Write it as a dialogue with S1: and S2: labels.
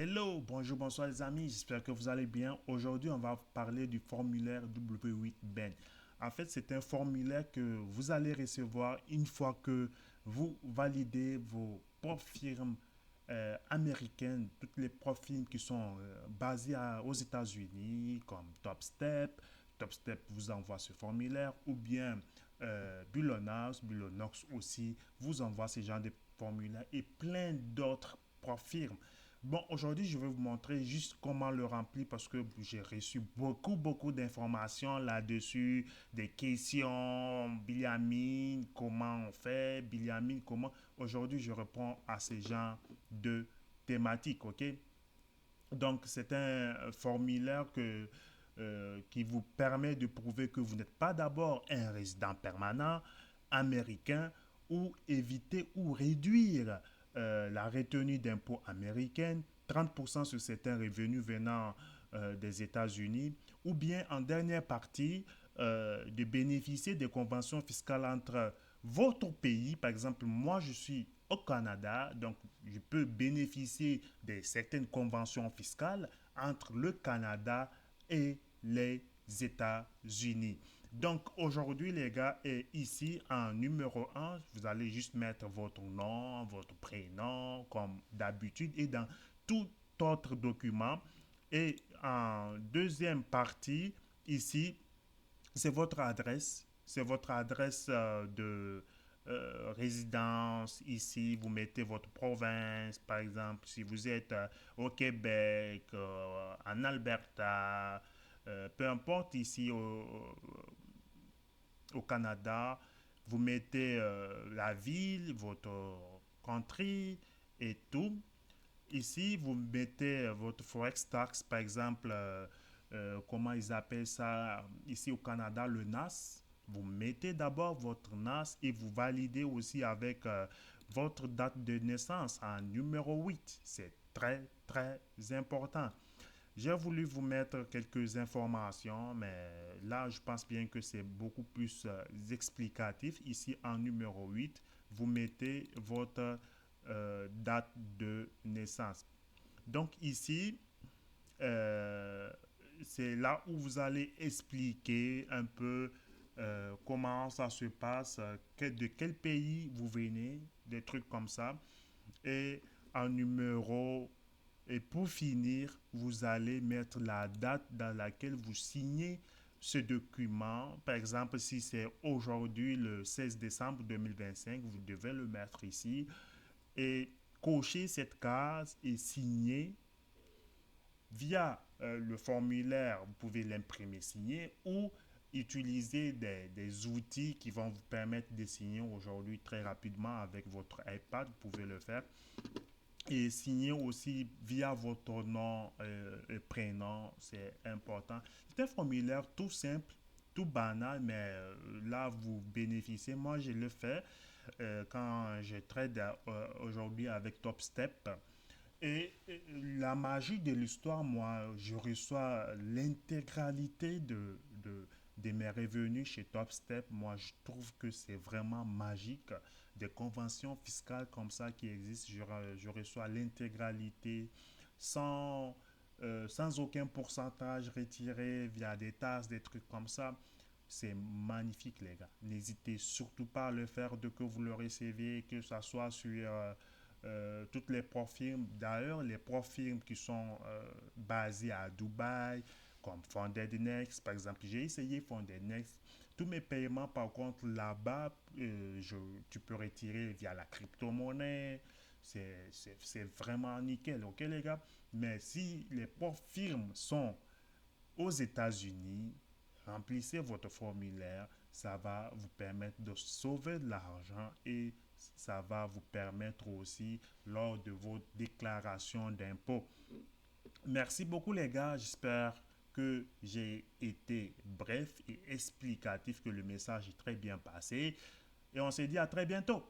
S1: Hello, bonjour, bonsoir les amis, j'espère que vous allez bien. Aujourd'hui, on va parler du formulaire W8BEN. En fait, c'est un formulaire que vous allez recevoir une fois que vous validez vos propres firmes américaines, toutes les propres firmes qui sont basées aux États-Unis, comme TopStep. TopStep vous envoie ce formulaire, ou bien Bulonox aussi vous envoie ce genre de formulaire et plein d'autres propres firmes. Bon, aujourd'hui, je vais vous montrer juste comment le remplir parce que j'ai reçu beaucoup d'informations là-dessus, des questions, Biliamine, comment on fait, Biliamine, comment. Aujourd'hui, je réponds à ces genres de thématiques, ok? Donc, c'est un formulaire qui vous permet de prouver que vous n'êtes pas d'abord un résident permanent américain ou éviter ou réduire la retenue d'impôts américaine, 30% sur certains revenus venant des États-Unis, ou bien en dernière partie, de bénéficier des conventions fiscales entre votre pays. Par exemple, moi je suis au Canada, donc je peux bénéficier de certaines conventions fiscales entre le Canada et les États-Unis. Donc aujourd'hui les gars, et ici en numéro un, vous allez juste mettre votre nom, votre prénom comme d'habitude et dans tout autre document. Et en deuxième partie, ici, c'est votre adresse de résidence ici. Vous mettez votre province, par exemple, si vous êtes au Québec, en Alberta, peu importe ici au Canada, vous mettez la ville, votre country et tout. Ici, vous mettez votre forex tax, par exemple, comment ils appellent ça ici au Canada, le NAS. Vous mettez d'abord votre NAS et vous validez aussi avec votre date de naissance en numéro 8. C'est très important. J'ai voulu vous mettre quelques informations, mais là, je pense bien que c'est beaucoup plus explicatif. Ici, en numéro 8, vous mettez votre date de naissance. Donc ici, euh, c'est là où vous allez expliquer un peu comment ça se passe, de quel pays vous venez, des trucs comme ça. Et en numéro, et pour finir, vous allez mettre la date dans laquelle vous signez ce document. Par exemple, si c'est aujourd'hui le 16 décembre 2025, vous devez le mettre ici et cocher cette case et signer via le formulaire. Vous pouvez l'imprimer, signer ou utiliser des outils qui vont vous permettre de signer aujourd'hui très rapidement avec votre iPad. Vous pouvez le faire et signer aussi via votre nom et prénom, c'est important. C'est un formulaire tout simple, tout banal, mais là, vous bénéficiez. Moi, je le fais quand je trade aujourd'hui avec TopStep. Et la magie de l'histoire, moi, je reçois l'intégralité de mes revenus chez TopStep. Moi, je trouve que c'est vraiment magique. Des conventions fiscales comme ça qui existent, je reçois l'intégralité sans, sans aucun pourcentage retiré via des tasses, des trucs comme ça. C'est magnifique, les gars. N'hésitez surtout pas à le faire dès que vous le recevez, que ce soit sur toutes les profils. D'ailleurs, les profils qui sont basés à Dubaï, comme Funded Next, par exemple, j'ai essayé Funded Next. Tous mes paiements, par contre, là-bas, tu peux retirer via la crypto-monnaie. C'est vraiment nickel, ok les gars? Mais si les profils sont aux États-Unis, remplissez votre formulaire, ça va vous permettre de sauver de l'argent et ça va vous permettre aussi lors de vos déclarations d'impôts. Merci beaucoup les gars, j'espère que j'ai été bref et explicatif, que le message est très bien passé et on se dit à très bientôt.